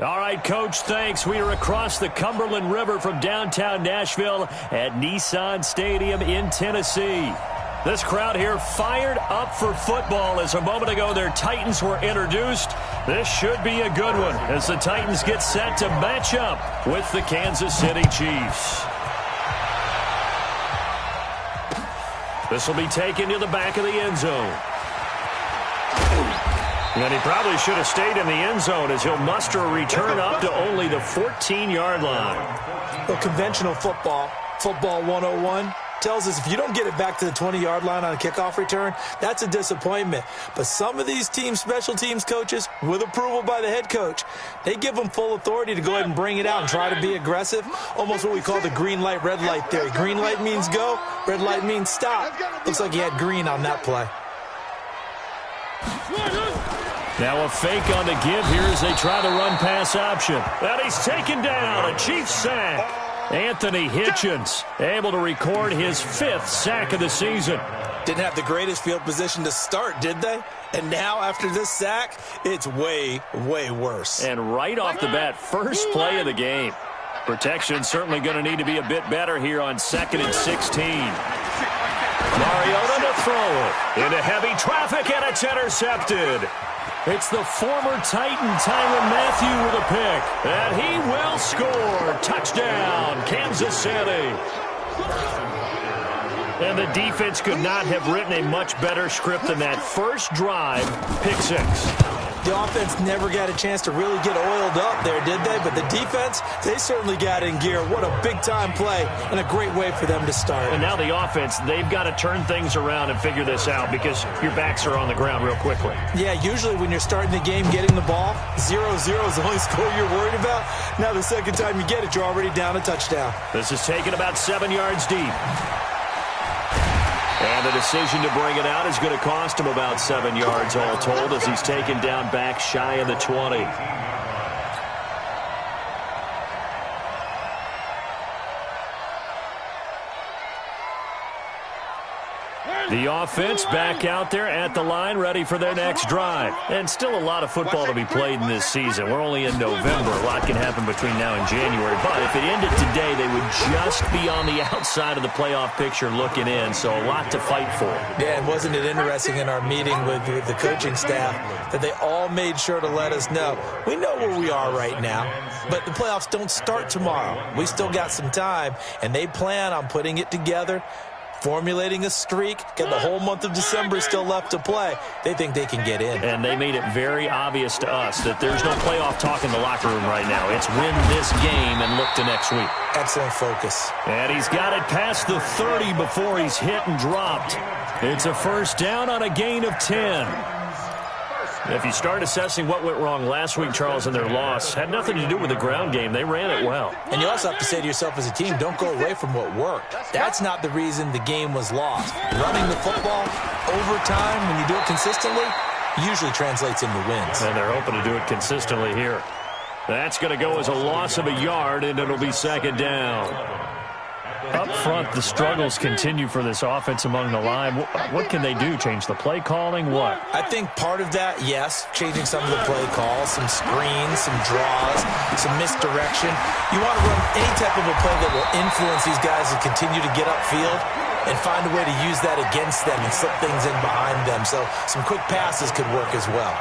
All right, Coach, thanks. We are across the Cumberland River from downtown Nashville at Nissan Stadium in Tennessee. This crowd here fired up for football as a moment ago their Titans were introduced. This should be a good one as the Titans get set to match up with the Kansas City Chiefs. This will be taken to the back of the end zone. And he probably should have stayed in the end zone as he'll muster a return up to only the 14-yard line. Well, conventional football 101, tells us if you don't get it back to the 20-yard line on a kickoff return, that's a disappointment. But some of these special teams coaches, with approval by the head coach, they give them full authority to go ahead and bring it out and try to be aggressive. Almost what we call the green light, red light theory. Green light means go, red light means stop. Looks like he had green on that play. Now a fake on the give here as they try the run-pass option. And he's taken down. A Chiefs sack. Anthony Hitchens able to record his 5th sack of the season. Didn't have the greatest field position to start, did they? And now after this sack, it's way, way worse. And right off the bat, first play of the game. Protection certainly going to need to be a bit better here on 2nd and 16. Mariota to throw it into heavy traffic, and it's intercepted. It's the former Titan Tyrann Mathieu with a pick, and he will score. Touchdown, Kansas City. And the defense could not have written a much better script than that first drive, pick 6. The offense never got a chance to really get oiled up there, did they? But the defense, they certainly got in gear. What a big-time play and a great way for them to start. And now the offense, they've got to turn things around and figure this out because your backs are on the ground real quickly. Yeah, usually when you're starting the game getting the ball, 0-0 is the only score you're worried about. Now the second time you get it, you're already down a touchdown. This is taken about 7 yards deep. And the decision to bring it out is going to cost him about 7 yards all told as he's taken down back shy of the 20. The offense back out there at the line, ready for their next drive. And still a lot of football to be played in this season. We're only in November. A lot can happen between now and January. But if it ended today, they would just be on the outside of the playoff picture looking in. So a lot to fight for. Yeah, and wasn't it interesting in our meeting with the coaching staff that they all made sure to let us know, we know where we are right now, but the playoffs don't start tomorrow. We still got some time, and they plan on putting it together, formulating a streak, got the whole month of December still left to play. They think they can get in. And they made it very obvious to us that there's no playoff talk in the locker room right now. It's win this game and look to next week. Excellent focus. And he's got it past the 30 before he's hit and dropped. It's a first down on a gain of 10. If you start assessing what went wrong last week, Charles, in their loss, had nothing to do with the ground game. They ran it well. And you also have to say to yourself as a team, don't go away from what worked. That's not the reason the game was lost. Running the football over time, when you do it consistently, usually translates into wins. And they're hoping to do it consistently here. That's going to go as a loss of a yard, and it'll be 2nd down. Up front, the struggles continue for this offense among the line. What can they do? Change the play calling? What? I think part of that, yes, changing some of the play calls, some screens, some draws, some misdirection. You want to run any type of a play that will influence these guys to continue to get upfield and find a way to use that against them and slip things in behind them. So some quick passes could work as well.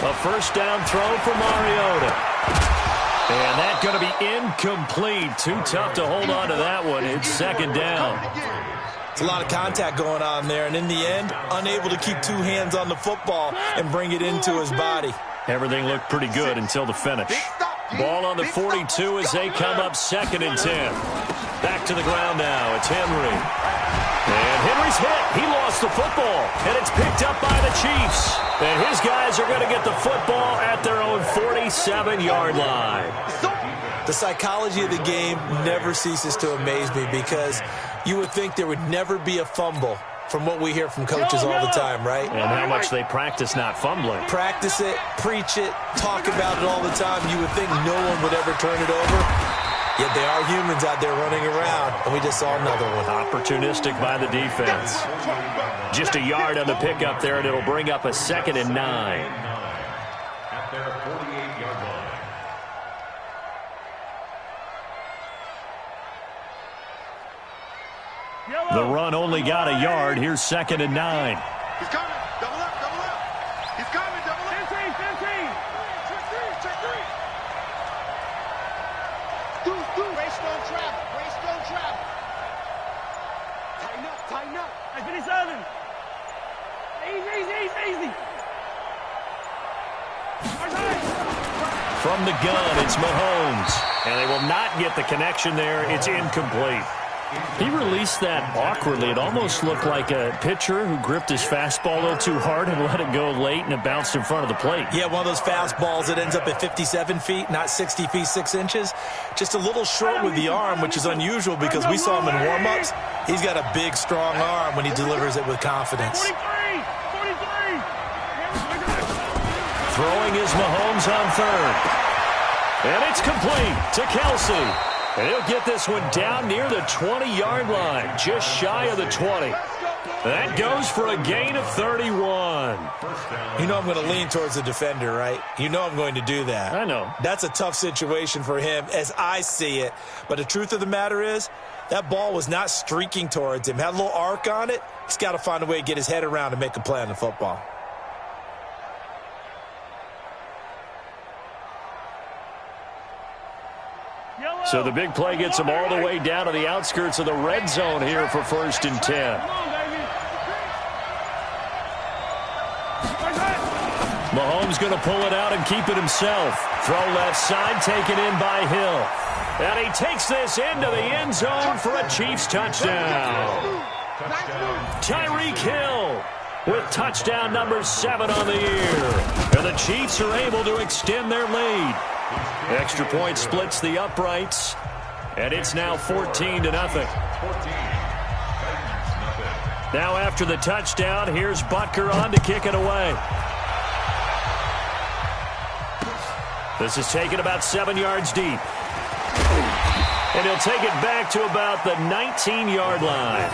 A first down throw for Mariota. And that's going to be incomplete. Too tough to hold on to that one. It's 2nd down. It's a lot of contact going on there. And in the end, unable to keep 2 hands on the football and bring it into his body. Everything looked pretty good until the finish. Ball on the 42 as they come up 2nd and 10. Back to the ground now. It's Henry. And Henry's hit. He lost the football. And it's picked up by the Chiefs. And his guys are going to get the football at their own 47-yard line. The psychology of the game never ceases to amaze me because you would think there would never be a fumble from what we hear from coaches all the time, right? And how much they practice not fumbling. Practice it, preach it, talk about it all the time. You would think no one would ever turn it over. Yet they are humans out there running around, and we just saw another one. Opportunistic by the defense. Just a yard on the pickup there, and it'll bring up a 2nd and 9. At their 48-yard line. The run only got a yard. Here's 2nd and 9. He's coming. Double up, double up. He's coming, double up. 15, 15. Check three. Waste don't travel. Waste don't travel. Tighten up. Hey, 57. Easy. From the gun, it's Mahomes. And they will not get the connection there. It's incomplete. He released that awkwardly. It almost looked like a pitcher who gripped his fastball a little too hard and let it go late, and it bounced in front of the plate. Yeah, one of those fastballs that ends up at 57 feet, not 60 feet, 6 inches. Just a little short with the arm, which is unusual because we saw him in warm-ups. He's got a big, strong arm when he delivers it with confidence. 43. Throwing is Mahomes on third. And it's complete to Kelsey. And he'll get this one down near the 20-yard line, just shy of the 20. That goes for a gain of 31. You know I'm going to lean towards the defender, right? You know I'm going to do that. I know. That's a tough situation for him as I see it. But the truth of the matter is, that ball was not streaking towards him. Had a little arc on it. He's got to find a way to get his head around and make a play on the football. So the big play gets him all the way down to the outskirts of the red zone here for 1st and 10. Mahomes going to pull it out and keep it himself. Throw left side, taken in by Hill. And he takes this into the end zone for a Chiefs touchdown. Tyreek Hill with touchdown number 7 on the year. And the Chiefs are able to extend their lead. Extra point splits the uprights, and it's now 14-0. Now after the touchdown, here's Butker on to kick it away. This is taken about 7 yards deep. And he'll take it back to about the 19-yard line.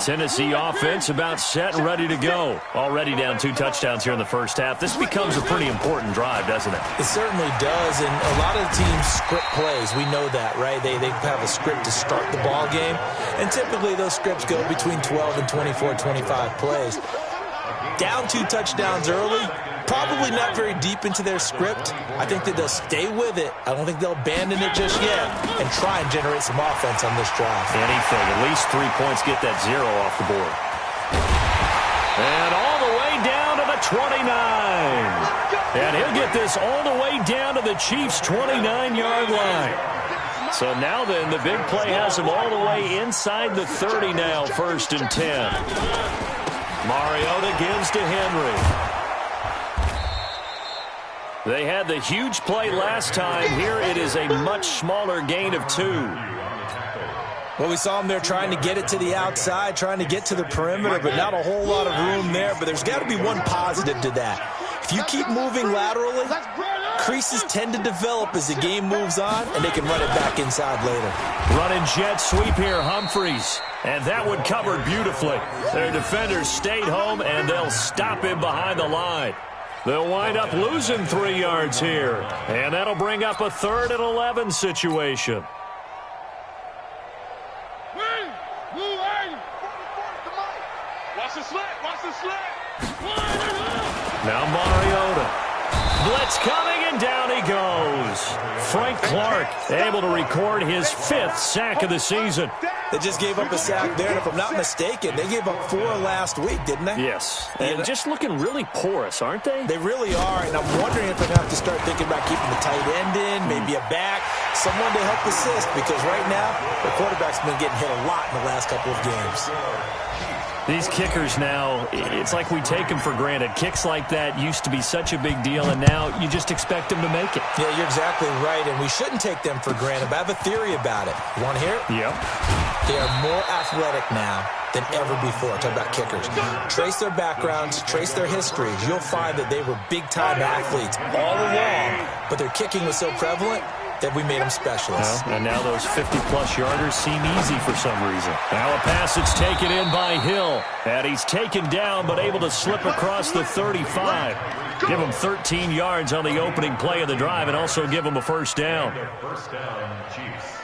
Tennessee offense about set and ready to go. Already down 2 touchdowns here in the first half. This becomes a pretty important drive, doesn't it? It certainly does, and a lot of the teams script plays. We know that, right? They have a script to start the ball game, and typically those scripts go between 12 and 24, 25 plays. Down 2 touchdowns early, probably not very deep into their script. I think that they'll stay with it. I don't think they'll abandon it just yet and try and generate some offense on this drive. Anything. At least 3 points get that 0 off the board. And all the way down to the 29. And he'll get this all the way down to the Chiefs' 29-yard line. So now then, the big play has him all the way inside the 30 now, 1st and 10. Mariota gives to Henry. They had the huge play last time. Here it is a much smaller gain of 2. Well, we saw him there trying to get it to the outside, trying to get to the perimeter, but not a whole lot of room there. But there's got to be one positive to that. If you keep moving laterally, creases tend to develop as the game moves on, and they can run it back inside later. Running jet sweep here, Humphreys. And that one covered beautifully. Their defenders stayed home, and they'll stop him behind the line. They'll wind up losing 3 yards here. And that'll bring up a 3rd and 11 situation. Watch the slant. Now Mariota. Blitz coming, and down he goes. Frank Clark able to record his 5th sack of the season. They just gave up a sack there, and if I'm not mistaken, they gave up 4 last week, didn't they? Yes, and just looking really porous, aren't they? They really are, and I'm wondering if they're going to have to start thinking about keeping the tight end in, maybe a back, someone to help assist, because right now, the quarterback's been getting hit a lot in the last couple of games. These kickers now, it's like we take them for granted. Kicks like that used to be such a big deal, and now you just expect them to make it. Yeah, you're exactly right, and we shouldn't take them for granted, but I have a theory about it. You want to hear it? Yep. They are more athletic now than ever before. Talk about kickers. Trace their backgrounds, trace their histories. You'll find that they were big-time athletes all along, but their kicking was so prevalent that we made them specialists. Well, and now those 50-plus yarders seem easy for some reason. Now a pass that's taken in by Hill. And he's taken down but able to slip across the 35. Give him 13 yards on the opening play of the drive and also give him a first down. First down, Chiefs.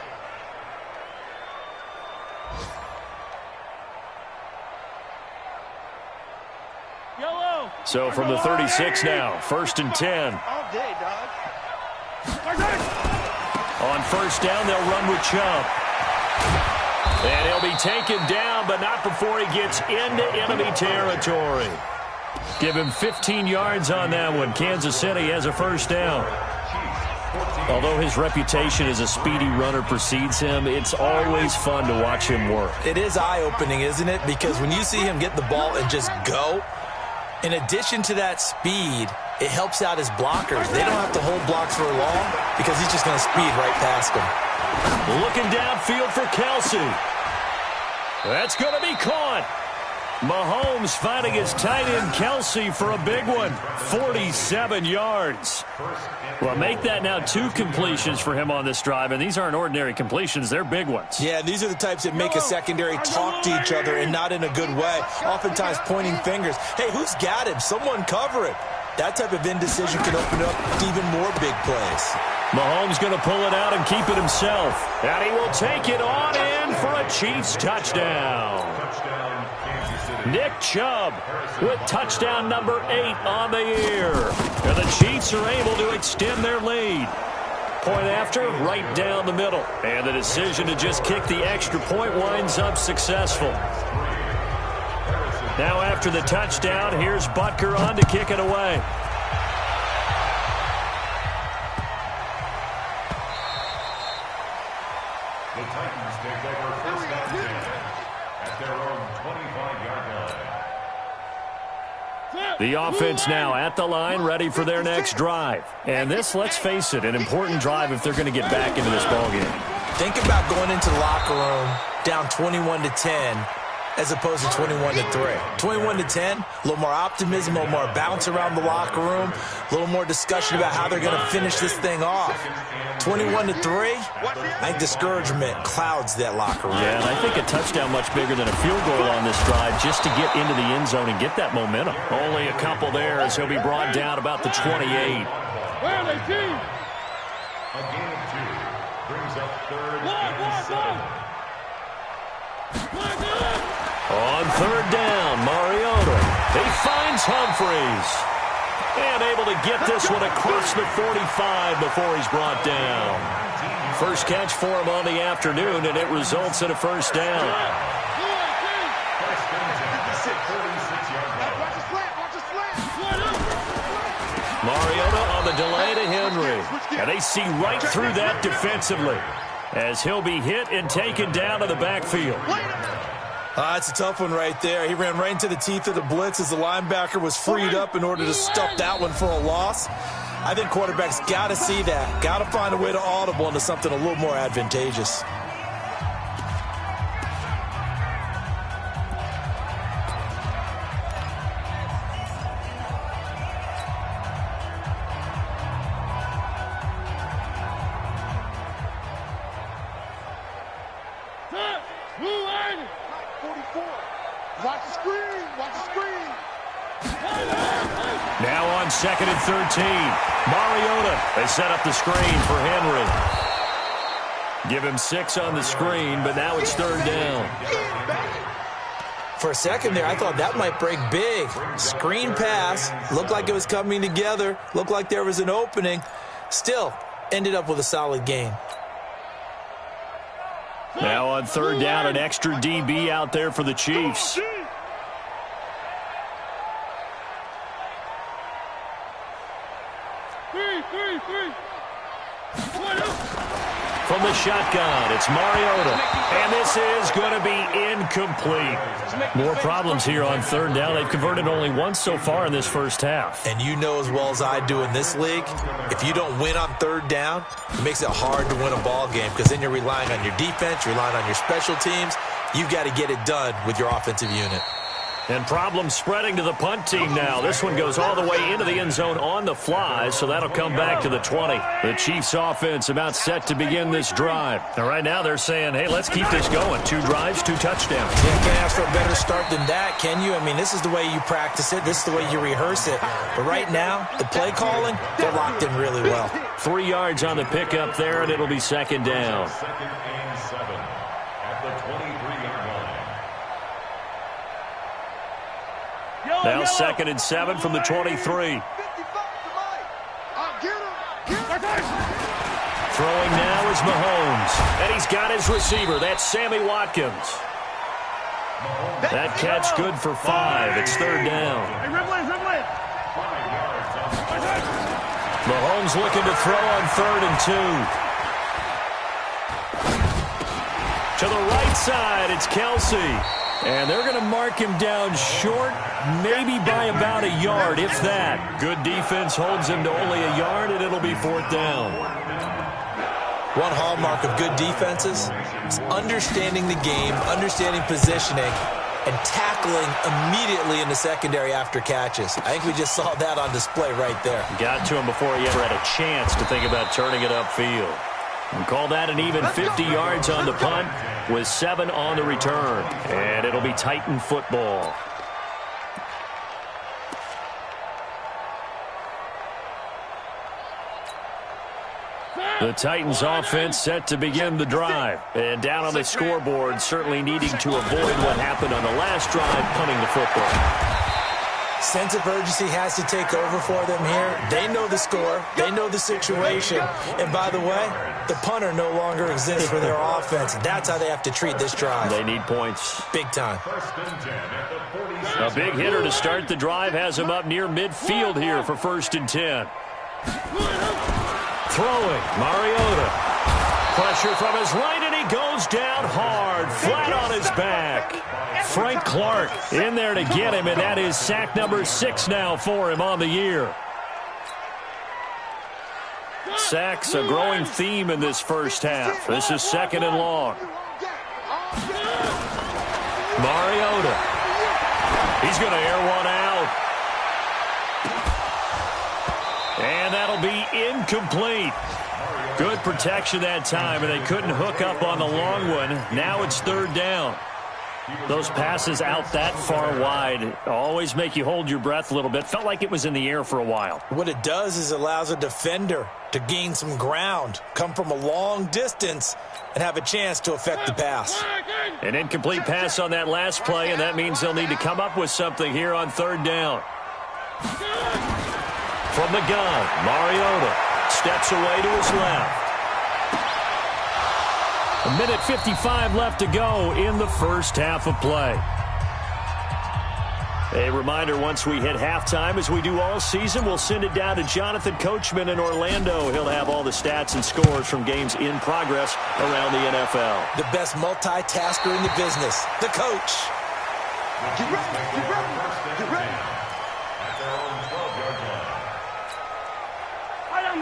So from the 36 now, 1st and 10. All day, dog. On first down, they'll run with Chubb. And he'll be taken down, but not before he gets into enemy territory. Give him 15 yards on that one. Kansas City has a first down. Although his reputation as a speedy runner precedes him, it's always fun to watch him work. It is eye-opening, isn't it? Because when you see him get the ball and just go, in addition to that speed, it helps out his blockers. They don't have to hold blocks for long because he's just going to speed right past them. Looking downfield for Kelsey. That's going to be caught. Mahomes finding his tight end Kelsey for a big one. 47 yards. Well, make that now 2 completions for him on this drive, and these aren't ordinary completions. They're big ones. Yeah, these are the types that make a secondary talk to each other and not in a good way. Oftentimes pointing fingers. Hey, who's got him? Someone cover it. That type of indecision can open up even more big plays. Mahomes going to pull it out and keep it himself. And he will take it on in for a Chiefs touchdown. Nick Chubb with touchdown number 8 on the year. And the Chiefs are able to extend their lead. Point after, right down the middle. And the decision to just kick the extra point winds up successful. Now after the touchdown, here's Butker on to kick it away. The Titans take over first down 10 at their own 25-yard line. The offense now at the line, ready for their next drive. And this, let's face it, an important drive if they're going to get back into this ballgame. Think about going into the locker room down 21-10 as opposed to 21-3. 21-10, a little more optimism, a little more bounce around the locker room, a little more discussion about how they're going to finish this thing off. 21-3, I think discouragement clouds that locker room. Yeah, and I think a touchdown much bigger than a field goal on this drive just to get into the end zone and get that momentum. Only a couple there as he'll be brought down about the 28. A gain of 2 brings up 3rd and 7. On 3rd down, Mariota. He finds Humphries. And able to get this one across the 45 before he's brought down. First catch for him on the afternoon, and it results in a first down. Mariota on the delay to Henry. And they see right through that defensively as he'll be hit and taken down to the backfield. That's a tough one right there. He ran right into the teeth of the blitz as the linebacker was freed up in order to stop that one for a loss. I think quarterbacks got to see that. Got to find a way to audible into something a little more advantageous. Now on 2nd and 13. Mariota, they set up the screen for Henry. Give him 6 on the screen, but now it's 3rd down. For a second there, I thought that might break big. Screen pass. Looked like it was coming together. Looked like there was an opening. Still, ended up with a solid gain. Now on 3rd down, an extra DB out there for the Chiefs. From the shotgun, it's Mariota. And this is going to be incomplete. More problems here on third down. They've converted only once so far in this first half. And you know as well as I do in this league, if you don't win on third down, it makes it hard to win a ball game because then you're relying on your defense, you're relying on your special teams. You've got to get it done with your offensive unit. And problems spreading to the punt team now. This one goes all the way into the end zone on the fly, so that'll come back to the 20. The Chiefs offense about set to begin this drive. And right now they're saying, hey, let's keep this going. 2 drives, 2 touchdowns. Yeah, can't ask for a better start than that, can you? I mean, this is the way you practice it. This is the way you rehearse it. But right now, the play calling, they're locked in really well. 3 yards on the pickup there, and it'll be second down. Second and 7 at the 23-yard line. Now second and 7 from the 23. Throwing now is Mahomes. And he's got his receiver. That's Sammy Watkins. That catch good for 5. It's third down. Mahomes looking to throw on 3rd and 2. To the right side, it's Kelsey. And they're going to mark him down short, maybe by about a yard, if that. Good defense holds him to only a yard, and it'll be 4th down. One hallmark of good defenses is understanding the game, understanding positioning, and tackling immediately in the secondary after catches. I think we just saw that on display right there. Got to him before he ever had a chance to think about turning it upfield. And call that an even 50 yards on the punt with 7 on the return. And it'll be Titan football. The Titans offense set to begin the drive. And down on the scoreboard, certainly needing to avoid what happened on the last drive, punting the football. Sense of urgency has to take over for them here. They know the score. They know the situation. And by the way, the punter no longer exists for their offense. That's how they have to treat this drive. They need points. Big time. A big hitter to start the drive has him up near midfield here for 1st and 10. Throwing, Mariota. Pressure from his right, and he goes down hard, flat on his back. Frank Clark in there to get him, and that is sack number 6 now for him on the year. Sacks a growing theme in this first half. This is 2nd and long. Mariota. He's going to air one out. And that'll be incomplete. Good protection that time, and they couldn't hook up on the long one. Now it's 3rd down. Those passes out that far wide always make you hold your breath a little bit. Felt like it was in the air for a while. What it does is it allows a defender to gain some ground, come from a long distance, and have a chance to affect the pass. An incomplete pass on that last play, and that means they'll need to come up with something here on 3rd down. From the gun, Mariota steps away to his left. 1:55 left to go in the first half of play. A reminder, once we hit halftime, as we do all season, we'll send it down to Jonathan Coachman in Orlando. He'll have all the stats and scores from games in progress around the NFL. The best multitasker in the business, the coach. Get ready, get ready, get ready.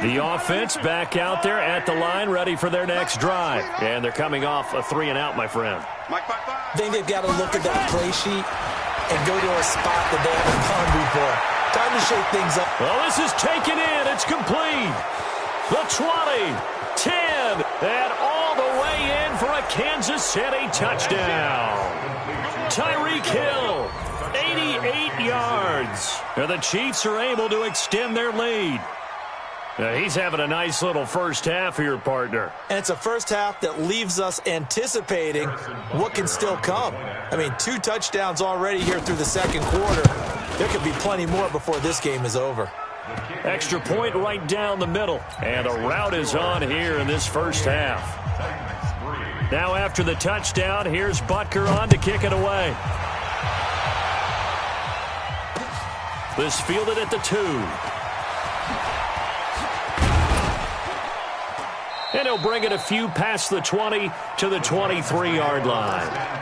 The offense back out there at the line, ready for their next drive. And they're coming off a 3-and-out, my friend. I think they've got to look at that play sheet and go to a spot that they haven't gone before. Time to shake things up. Well, this is taken in. It's complete. The 20, 10, and all the way in for a Kansas City touchdown. Tyreek Hill, 88 yards. And the Chiefs are able to extend their lead. He's having a nice little first half here, partner. And it's a first half that leaves us anticipating what can still come. I mean, 2 touchdowns already here through the second quarter. There could be plenty more before this game is over. Extra point right down the middle. And a route is on here in this first half. Now after the touchdown, here's Butker on to kick it away. This fielded at the 2. And he'll bring it a few past the 20 to the 23-yard line.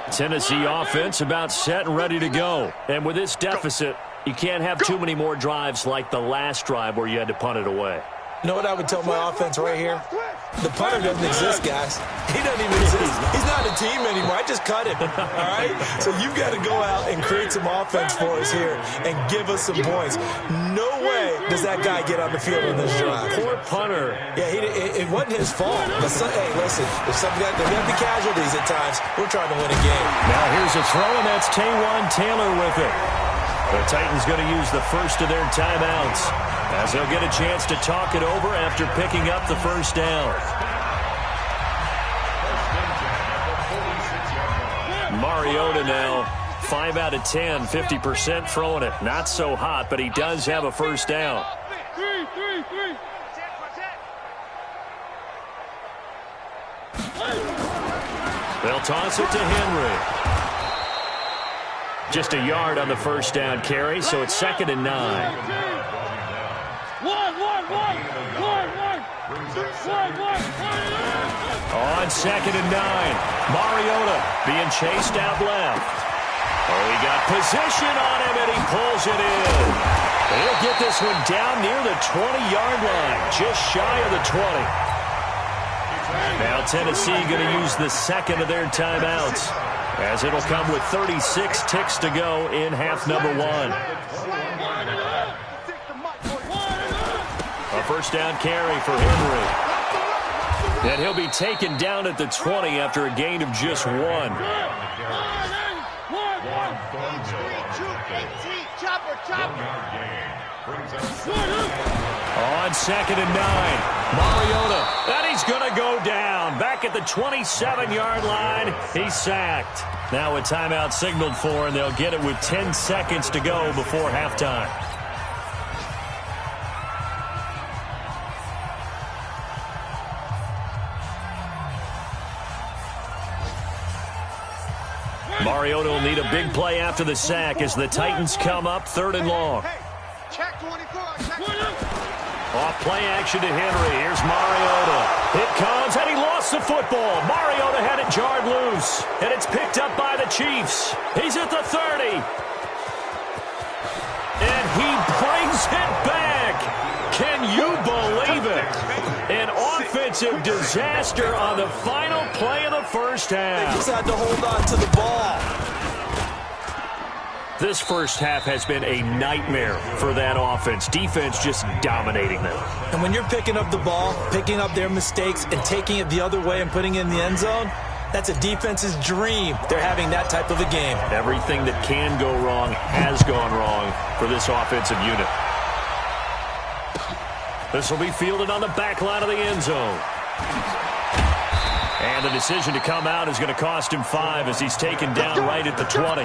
Tennessee offense about set and ready to go. And with this deficit, you can't have too many more drives like the last drive where you had to punt it away. You know what I would tell my offense right here? The punter doesn't exist, guys. He doesn't even exist. He's not a team anymore. I just cut him, all right? So you've got to go out and create some offense for us here and give us some points. No way does that guy get on the field in this drive. Poor punter. Yeah, it wasn't his fault. But hey, listen, there's going to be casualties at times. We're trying to win a game. Now here's a throw, and that's Taywan Taylor with it. The Titans going to use the first of their timeouts as they'll get a chance to talk it over after picking up the first down. Mariota now 5 out of 10, 50% throwing it. Not so hot, but he does have a first down. They'll toss it to Henry. Just a yard on the first down carry, so it's 2nd and 9. On 2nd and 9, Mariota being chased out left. Oh, he got position on him, and he pulls it in. He'll get this one down near the 20-yard line, just shy of the 20. Now Tennessee going to use the second of their timeouts, as it'll come with 36 ticks to go in half number 1. A first down carry for Henry. And he'll be taken down at the 20 after a gain of just 1. On 2nd and 9, Mariota, and he's going to go down. Back at the 27-yard line, he's sacked. Now a timeout signaled for, and they'll get it with 10 seconds to go before halftime. Mariota will need a big play after the sack as the Titans come up 3rd and long. Off play action to Henry. Here's Mariota. It comes, and he lost the football. Mariota had it jarred loose, and it's picked up by the Chiefs. He's at the 30. And he brings it back. Can you believe it? An offensive disaster on the final play of the first half. They just had to hold on to the ball. This first half has been a nightmare for that offense. Defense just dominating them. And when you're picking up the ball, picking up their mistakes, and taking it the other way and putting it in the end zone, that's a defense's dream. They're having that type of a game. Everything that can go wrong has gone wrong for this offensive unit. This will be fielded on the back line of the end zone. And the decision to come out is going to cost him 5 as he's taken down right at the 20.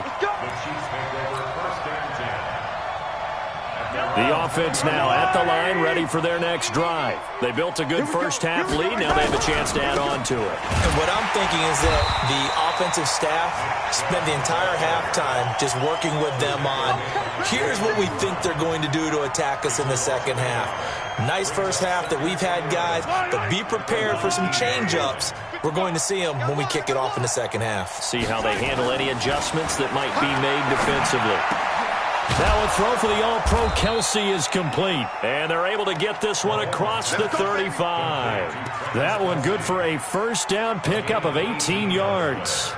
The offense now at the line, ready for their next drive. They built a good first half lead. Now they have a chance to add on to it. And what I'm thinking is that the offensive staff spent the entire halftime just working with them on, here's what we think they're going to do to attack us in the second half. Nice first half that we've had, guys, but be prepared for some change-ups. We're going to see them when we kick it off in the second half. See how they handle any adjustments that might be made defensively. Now a throw for the All-Pro Kelsey is complete. And they're able to get this one across the 35. That one good for a first down pickup of 18 yards.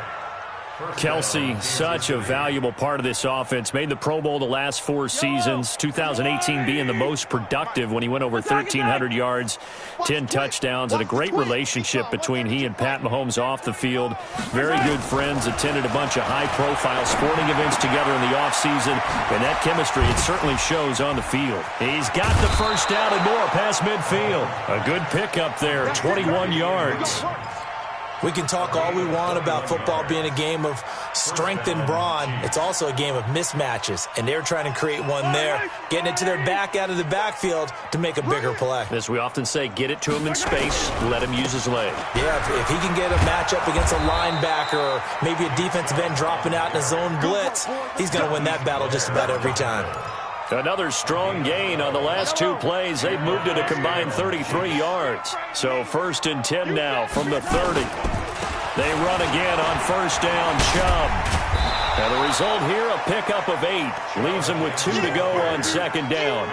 Kelsey, such a valuable part of this offense. Made the Pro Bowl the last 4 seasons. 2018 being the most productive when he went over 1,300 yards, 10 touchdowns, and a great relationship between he and Pat Mahomes off the field. Very good friends. Attended a bunch of high-profile sporting events together in the offseason. And that chemistry, it certainly shows on the field. He's got the first down and more past midfield. A good pickup there, 21 yards. We can talk all we want about football being a game of strength and brawn. It's also a game of mismatches, and they're trying to create one there, getting it to their back out of the backfield to make a bigger play. As we often say, get it to him in space, let him use his leg. Yeah, if he can get a matchup against a linebacker or maybe a defensive end dropping out in a zone blitz, he's going to win that battle just about every time. Another strong gain on the last 2 plays. They've moved it a combined 33 yards. So 1st and 10 now from the 30. They run again on 1st down, Chubb. And the result here, a pickup of 8. Leaves them with 2 to go on 2nd down.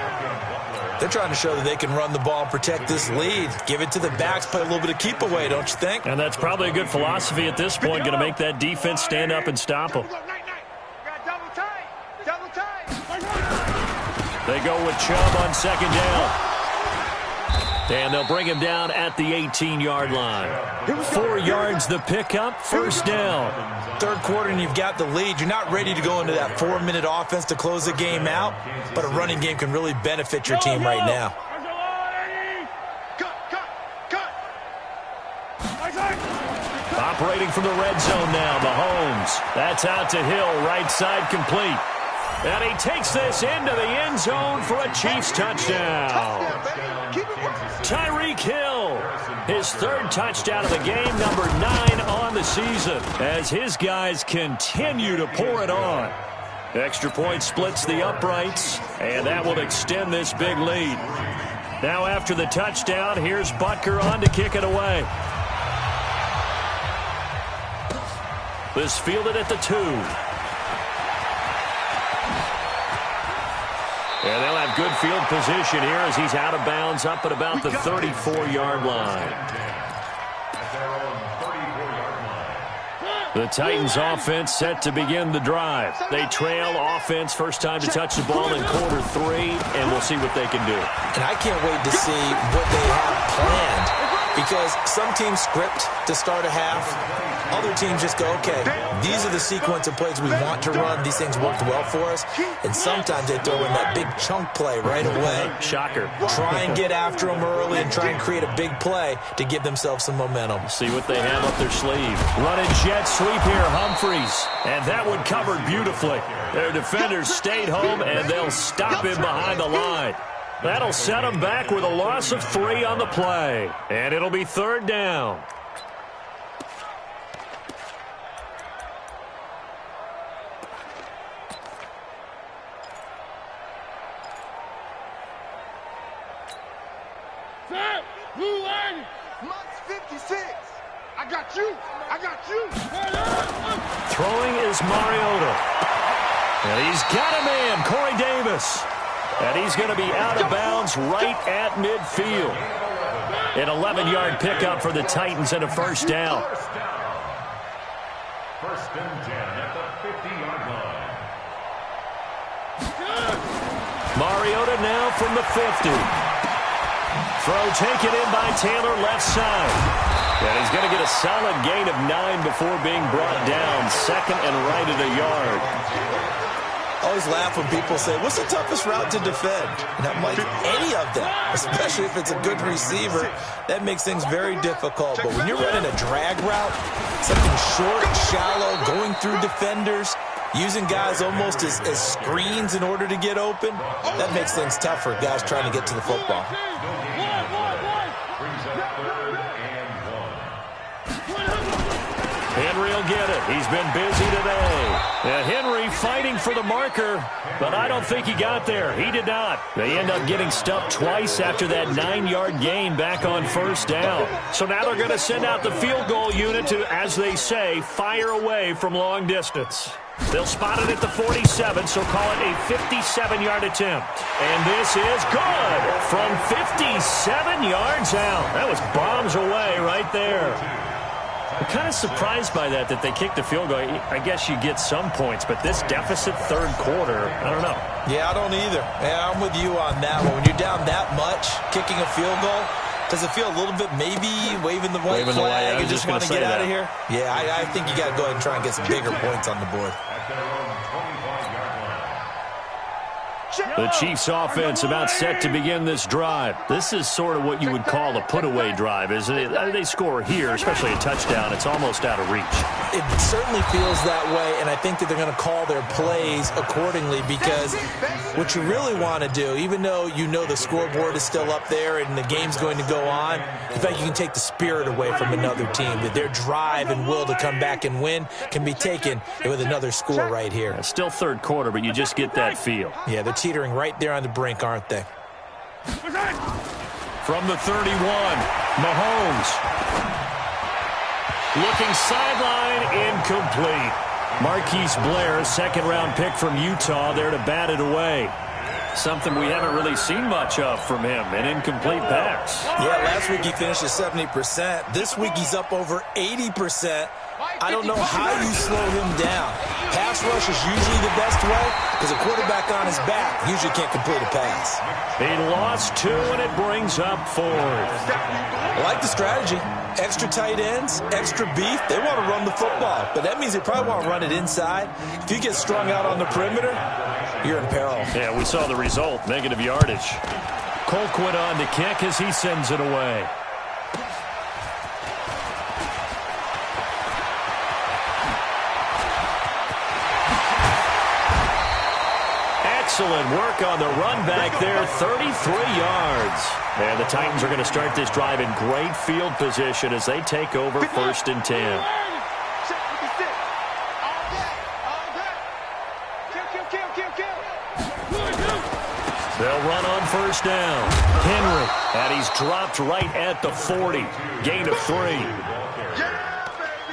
They're trying to show that they can run the ball and protect this lead. Give it to the backs, play a little bit of keep away, don't you think? And that's probably a good philosophy at this point, going to make that defense stand up and stop them. They go with Chubb on 2nd down. And they'll bring him down at the 18-yard line. 4 yards the pickup, 1st down. 3rd quarter and you've got the lead. You're not ready to go into that 4-minute offense to close the game out, but a running game can really benefit your team right now. Operating from the red zone now, Mahomes. That's out to Hill, right side complete. And he takes this into the end zone for a Chiefs touchdown. Tyreek Hill, his 3rd touchdown of the game, number 9 on the season, as his guys continue to pour it on. Extra point splits the uprights, and that will extend this big lead. Now after the touchdown, here's Butker on to kick it away. This fielded at the 2. And they'll have good field position here as he's out of bounds up at about the 34-yard line. The Titans offense set to begin the drive. They trail offense, first time to touch the ball in quarter 3, and we'll see what they can do. And I can't wait to see what they have planned, because some teams script to start a half. Other teams just go, okay, these are the sequence of plays we want to run. These things worked well for us. And sometimes they throw in that big chunk play right away. Shocker. Try and get after them early and try and create a big play to give themselves some momentum. See what they have up their sleeve. Running jet sweep here, Humphreys. And that one covered beautifully. Their defenders stayed home, and they'll stop him behind the line. That'll set them back with a loss of 3 on the play. And it'll be 3rd down. I got you. Throwing is Mariota. And he's got a man, Corey Davis. And he's going to be out of bounds right at midfield. An 11-yard pickup for the Titans and a 1st down. 1st and 10 at the 50-yard line. Mariota now from the 50. Throw taken in by Taylor, left side. And he's going to get a solid gain of 9 before being brought down. 2nd and right at a yard. I always laugh when people say, what's the toughest route to defend? And I'm like, any of them, especially if it's a good receiver. That makes things very difficult. But when you're running a drag route, something short, shallow, going through defenders, using guys almost as screens in order to get open, that makes things tough for guys trying to get to the football. Henry will get it. He's been busy today. And Henry fighting for the marker, but I don't think he got there. He did not. They end up getting stuffed twice after that 9-yard gain back on 1st down. So now they're going to send out the field goal unit to, as they say, fire away from long distance. They'll spot it at the 47, so call it a 57-yard attempt. And this is good from 57 yards out. That was bombs away right there. I'm kind of surprised by that they kicked the field goal. I guess you get some points, but this deficit 3rd quarter, I don't know. Yeah, I don't either. Yeah, I'm with you on that one. When you're down that much, kicking a field goal, does it feel a little bit maybe waving the white flag and just want to get out of here? Yeah, I think you got to go ahead and try and get some bigger points on the board. The Chiefs offense about set to begin this drive. This is sort of what you would call a put-away drive, isn't it? They score here, especially a touchdown. It's almost out of reach. It certainly feels that way, and I think that they're going to call their plays accordingly, because what you really want to do, even though you know the scoreboard is still up there and the game's going to go on, in fact, you can take the spirit away from another team, that their drive and will to come back and win can be taken with another score right here. It's still third quarter, but you just get that feel. Yeah, they're teetering right there on the brink, aren't they? From the 31, Mahomes. Looking sideline, incomplete. Marquise Blair, second-round pick from Utah, there to bat it away. Something we haven't really seen much of from him, an incomplete pass. Yeah, last week he finished at 70%. This week he's up over 80%. I don't know how you slow him down. Pass rush is usually the best way, because a quarterback on his back usually can't complete a pass. He lost 2, and it brings up 4. I like the strategy. Extra tight ends, extra beef. They want to run the football, but that means they probably want to run it inside. If you get strung out on the perimeter, you're in peril. Yeah, we saw the result, negative yardage. Colquitt on to kick as he sends it away. Excellent work on the run back there, 33 yards. And the Titans are going to start this drive in great field position as they take over 1st and 10. They'll run on 1st down. Henry, and he's dropped right at the 40. Gain of 3.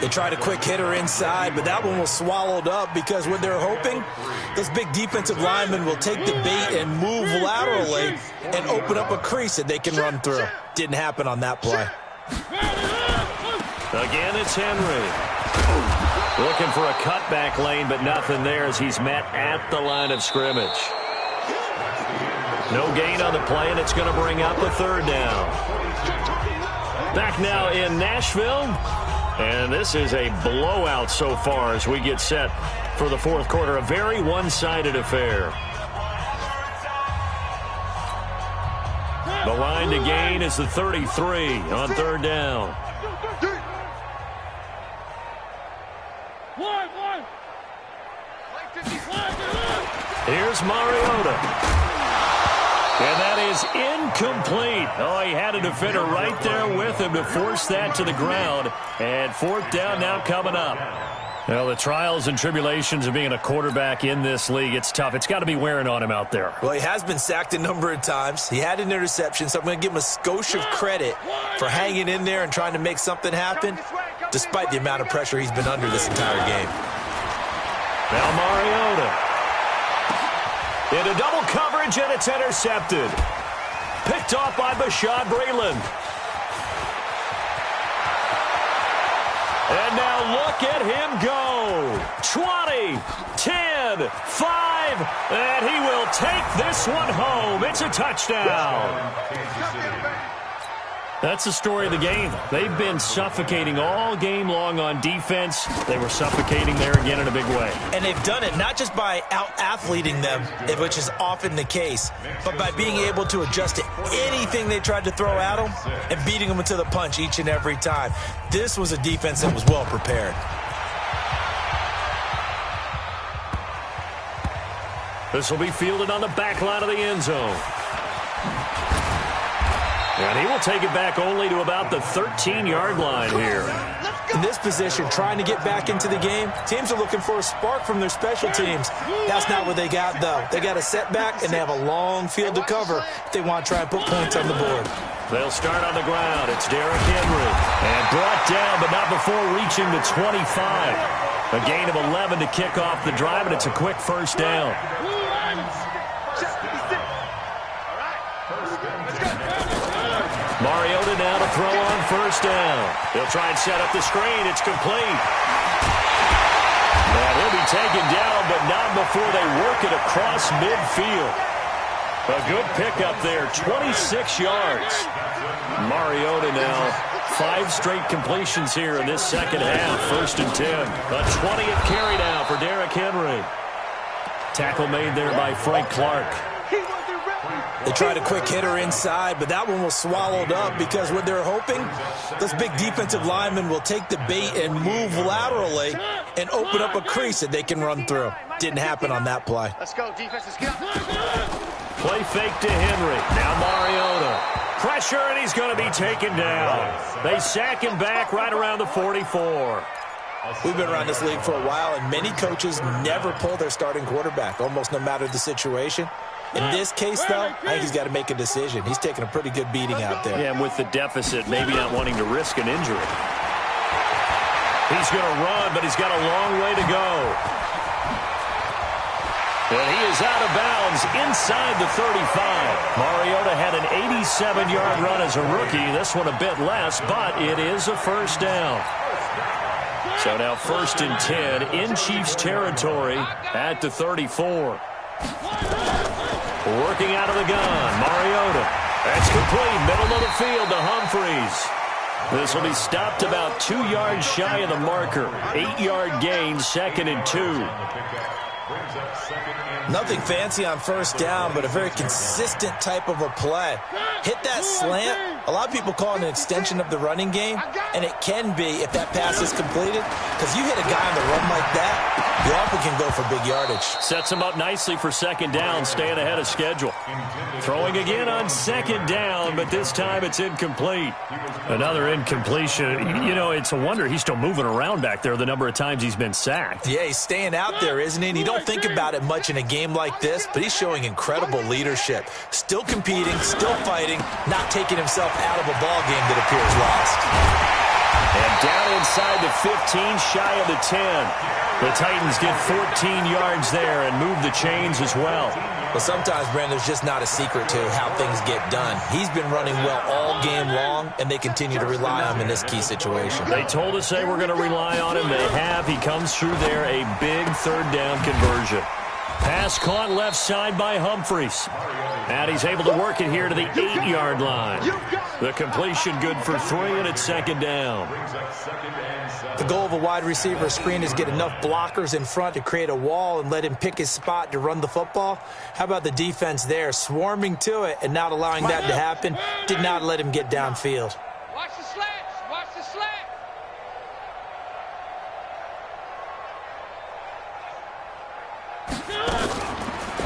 They tried a quick hitter inside, but that one was swallowed up because what they're hoping, those big defensive linemen will take the bait and move laterally and open up a crease that they can run through. Didn't happen on that play. Again, it's Henry. Looking for a cutback lane, but nothing there as he's met at the line of scrimmage. No gain on the play, and it's going to bring up the 3rd down. Back now in Nashville. And this is a blowout so far as we get set for the 4th quarter. A very one-sided affair. The line to gain is the 33 on 3rd down. Here's Mariota. And that is incomplete. Oh, he had a defender right there with him to force that to the ground. And 4th down now coming up. Well, the trials and tribulations of being a quarterback in this league, it's tough. It's got to be wearing on him out there. Well, he has been sacked a number of times. He had an interception, so I'm going to give him a skosh of credit for hanging in there and trying to make something happen, despite the amount of pressure he's been under this entire game. Now Mariota. Into double coverage, and it's intercepted. Picked off by Bashaud Breeland. And now look at him go. 20, 10, 5, and he will take this one home. It's a touchdown. That's the story of the game. They've been suffocating all game long on defense. They were suffocating there again in a big way. And they've done it not just by out-athleting them, which is often the case, but by being able to adjust to anything they tried to throw at them and beating them into the punch each and every time. This was a defense that was well prepared. This will be fielded on the back line of the end zone. And he will take it back only to about the 13-yard line here. In this position, trying to get back into the game, teams are looking for a spark from their special teams. That's not what they got, though. They got a setback, and they have a long field to cover if they want to try and put points on the board. They'll start on the ground. It's Derrick Henry. And brought down, but not before reaching the 25. A gain of 11 to kick off the drive, and it's a quick 1st down. Mariota now to throw on 1st down. He'll try and set up the screen. It's complete. And he'll be taken down, but not before they work it across midfield. A good pickup there, 26 yards. Mariota now, 5 straight completions here in this second half, 1st and 10. A 20th carry now for Derrick Henry. Tackle made there by Frank Clark. They tried a quick hitter inside, but that one was swallowed up because what they're hoping, those big defensive linemen will take the bait and move laterally and open up a crease that they can run through. Didn't happen on that play. Let's go, defense. Let's get up. Play fake to Henry. Now Mariota. Pressure, and he's going to be taken down. They sack him back right around the 44. We've been around this league for a while, and many coaches never pull their starting quarterback, almost no matter the situation. In this case, though, I think he's got to make a decision. He's taking a pretty good beating out there. Yeah, and with the deficit, maybe not wanting to risk an injury. He's going to run, but he's got a long way to go. And he is out of bounds inside the 35. Mariota had an 87-yard run as a rookie. This one a bit less, but it is a first down. So now 1st and 10 in Chiefs territory at the 34. Working out of the gun, Mariota. That's complete, middle of the field to Humphries. This will be stopped about 2 yards shy of the marker. 8-yard gain, 2nd and 2. Nothing fancy on first down, but a very consistent type of a play. Hit that slant. A lot of people call it an extension of the running game, and it can be if that pass is completed, because you hit a guy on the run like that, you often can go for big yardage. Sets him up nicely for 2nd down, staying ahead of schedule. Throwing again on 2nd down, but this time it's incomplete. Another incompletion. You know, it's a wonder he's still moving around back there the number of times he's been sacked. Yeah, he's staying out there, isn't he? And you don't think about it much in a game like this, but he's showing incredible leadership. Still competing, still fighting, not taking himself out of a ball game that appears lost. And down inside the 15, shy of the 10. The Titans get 14 yards there and move the chains as well. But sometimes, Brandon, there's just not a secret to how things get done. He's been running well all game long, and they continue to rely on him in this key situation. They told us they were going to rely on him. They have. He comes through there, a big 3rd down conversion. Pass caught left side by Humphries. And he's able to work it here to the 8-yard line. The completion good for 3, and it's 2nd down. The goal of a wide receiver screen is get enough blockers in front to create a wall and let him pick his spot to run the football. How about the defense there, swarming to it and not allowing that to happen? Did not let him get downfield. Watch the slats. Watch the slats.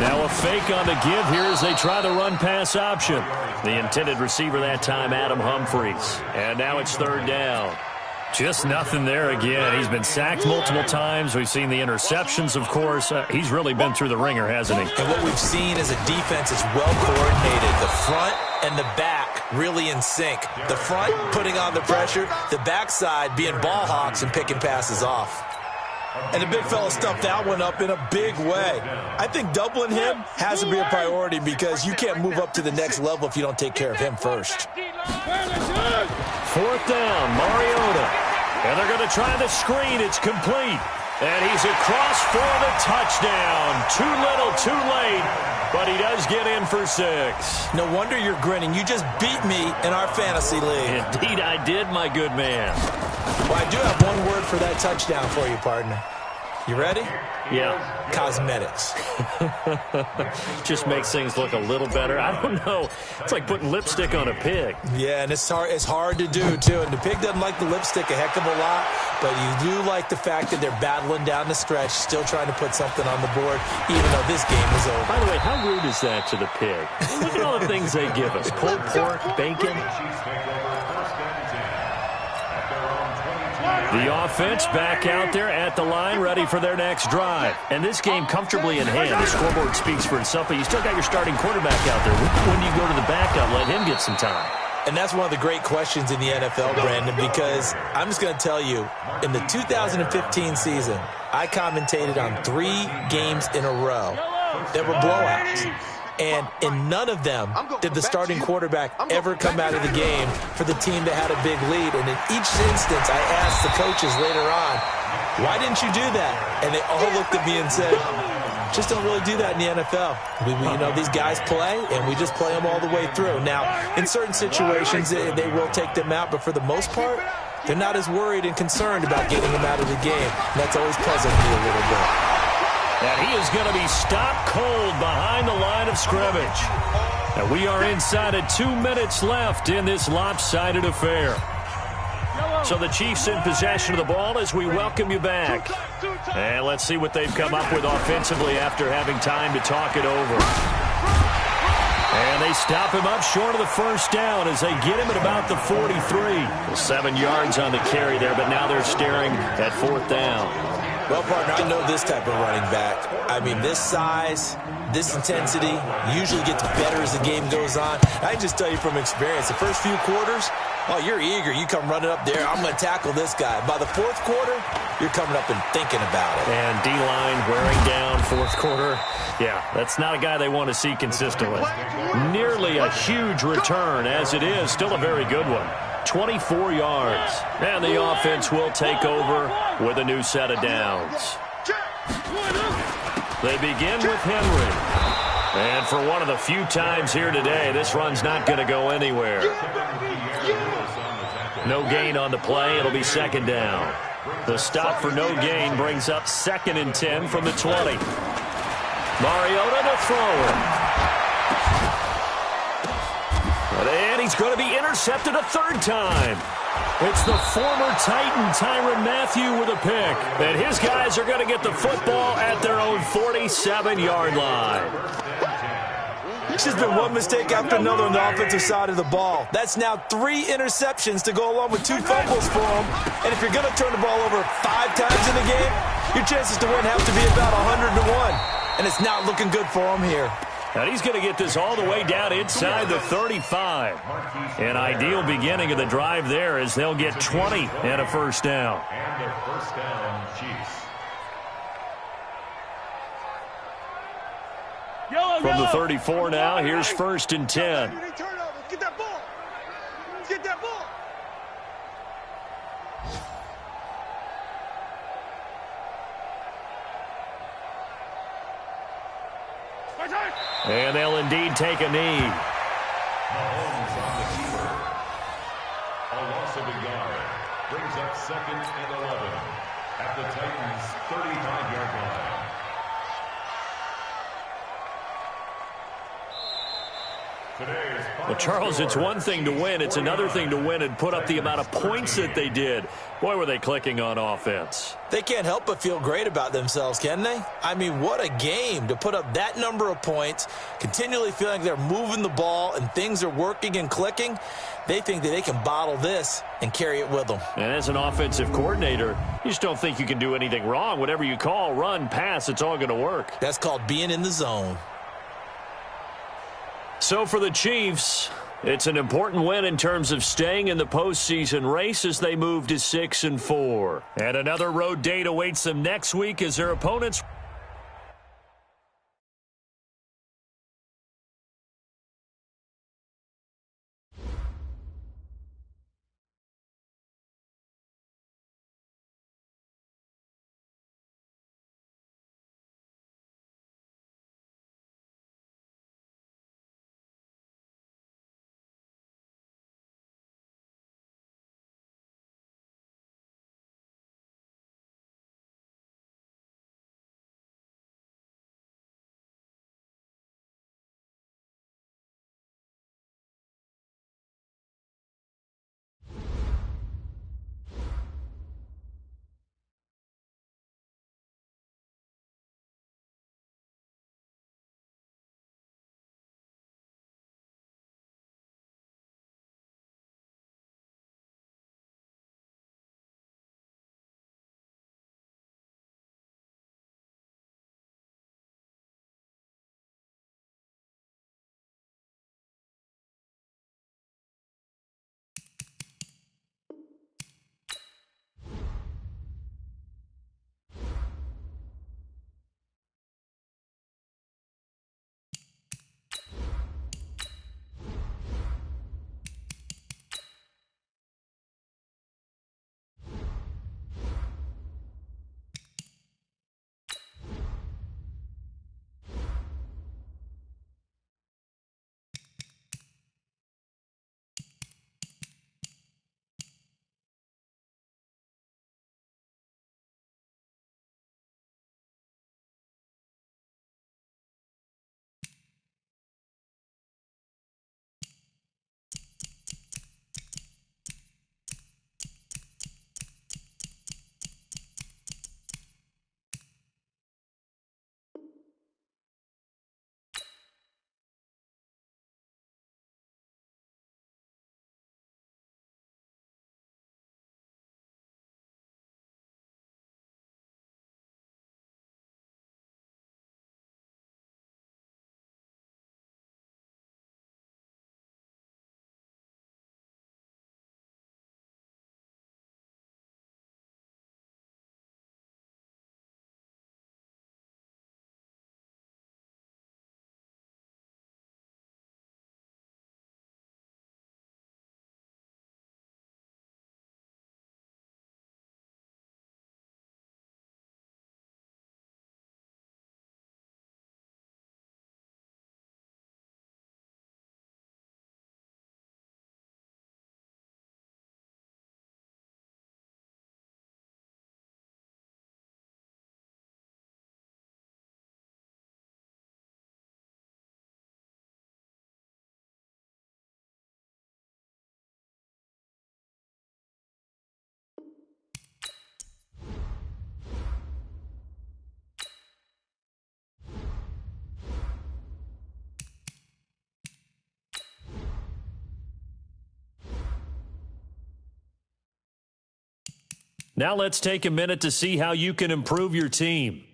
Now a fake on the give here as they try the run-pass option. The intended receiver that time, Adam Humphries. And now it's 3rd down. Just nothing there again. He's been sacked multiple times. We've seen the interceptions, of course. He's really been through the ringer, hasn't he? And what we've seen is a defense that's well-coordinated. The front and the back really in sync. The front putting on the pressure, the backside being ball hawks and picking passes off. And the big fella stuffed that one up in a big way. I think doubling him has to be a priority because you can't move up to the next level if you don't take care of him first. 4th down, Mariota. And they're going to try the screen. It's complete. And he's across for the touchdown. Too little, too late. But he does get in for 6. No wonder you're grinning. You just beat me in our fantasy league. Indeed I did, my good man. Well, I do have one word for that touchdown for you, partner. You ready? Yeah. Cosmetics. Just makes things look a little better. I don't know. It's like putting lipstick on a pig. Yeah, and it's hard to do, too. And the pig doesn't like the lipstick a heck of a lot, but you do like the fact that they're battling down the stretch, still trying to put something on the board, even though this game is over. By the way, how rude is that to the pig? Look at all the things they give us. Pulled pork, bacon. The offense back out there at the line, ready for their next drive. And this game comfortably in hand. The scoreboard speaks for itself, but you still got your starting quarterback out there. When do you go to the backup, let him get some time? And that's one of the great questions in the NFL, Brandon, because I'm just going to tell you, in the 2015 season, I commentated on 3 games in a row that were blowouts. And in none of them did the starting quarterback ever come out of the game for the team that had a big lead. And in each instance, I asked the coaches later on, why didn't you do that? And they all looked at me and said, just don't really do that in the NFL. You know, these guys play, and we just play them all the way through. Now, in certain situations, they will take them out, but for the most part, they're not as worried and concerned about getting them out of the game. And that's always puzzled me a little bit. And he is going to be stopped cold behind the line of scrimmage. And we are inside of 2 minutes left in this lopsided affair. So the Chiefs in possession of the ball as we welcome you back. And let's see what they've come up with offensively after having time to talk it over. And they stop him up short of the first down as they get him at about the 43. Well, 7 yards on the carry there, but now they're staring at 4th down. Well, partner, I know this type of running back. I mean, this size, this intensity usually gets better as the game goes on. I can just tell you from experience, the first few quarters, oh, you're eager. You come running up there. I'm going to tackle this guy. By the 4th quarter, you're coming up and thinking about it. And D-line wearing down 4th quarter. Yeah, that's not a guy they want to see consistently. Nearly a huge return as it is. Still a very good one. 24 yards. And the offense will take over with a new set of downs. They begin with Henry. And for one of the few times here today, this run's not going to go anywhere. No gain on the play. It'll be 2nd down. The stop for no gain brings up 2nd and 10 from the 20. Mariota to throw it. And he's going to be intercepted a 3rd time. It's the former Titan Tyrann Mathieu with a pick. And his guys are going to get the football at their own 47-yard line. It's just been one mistake after another on the offensive side of the ball. That's now 3 interceptions to go along with 2 fumbles for him. And if you're going to turn the ball over 5 times in the game, your chances to win have to be about 100 to 1. And it's not looking good for him here. And he's going to get this all the way down inside the 35. An ideal beginning of the drive there as they'll get 20 and a 1st down. And a 1st down, Chiefs. From the 34 now, here's 1st and 10. Get that ball. Get that ball. And they'll indeed take a knee. Mahomes on the keeper. A loss of a yard. Brings up 2nd and 11 at the Titans' 35-yard line. Well, Charles, it's one thing to win. It's another thing to win and put up the amount of points that they did. Boy, were they clicking on offense. They can't help but feel great about themselves, can they? I mean, what a game to put up that number of points, continually feeling like they're moving the ball and things are working and clicking. They think that they can bottle this and carry it with them. And as an offensive coordinator, you just don't think you can do anything wrong. Whatever you call, run, pass, it's all going to work. That's called being in the zone. So for the Chiefs, it's an important win in terms of staying in the postseason race as they move to 6-4. And another road date awaits them next week as their opponents Now let's take a minute to see how you can improve your team.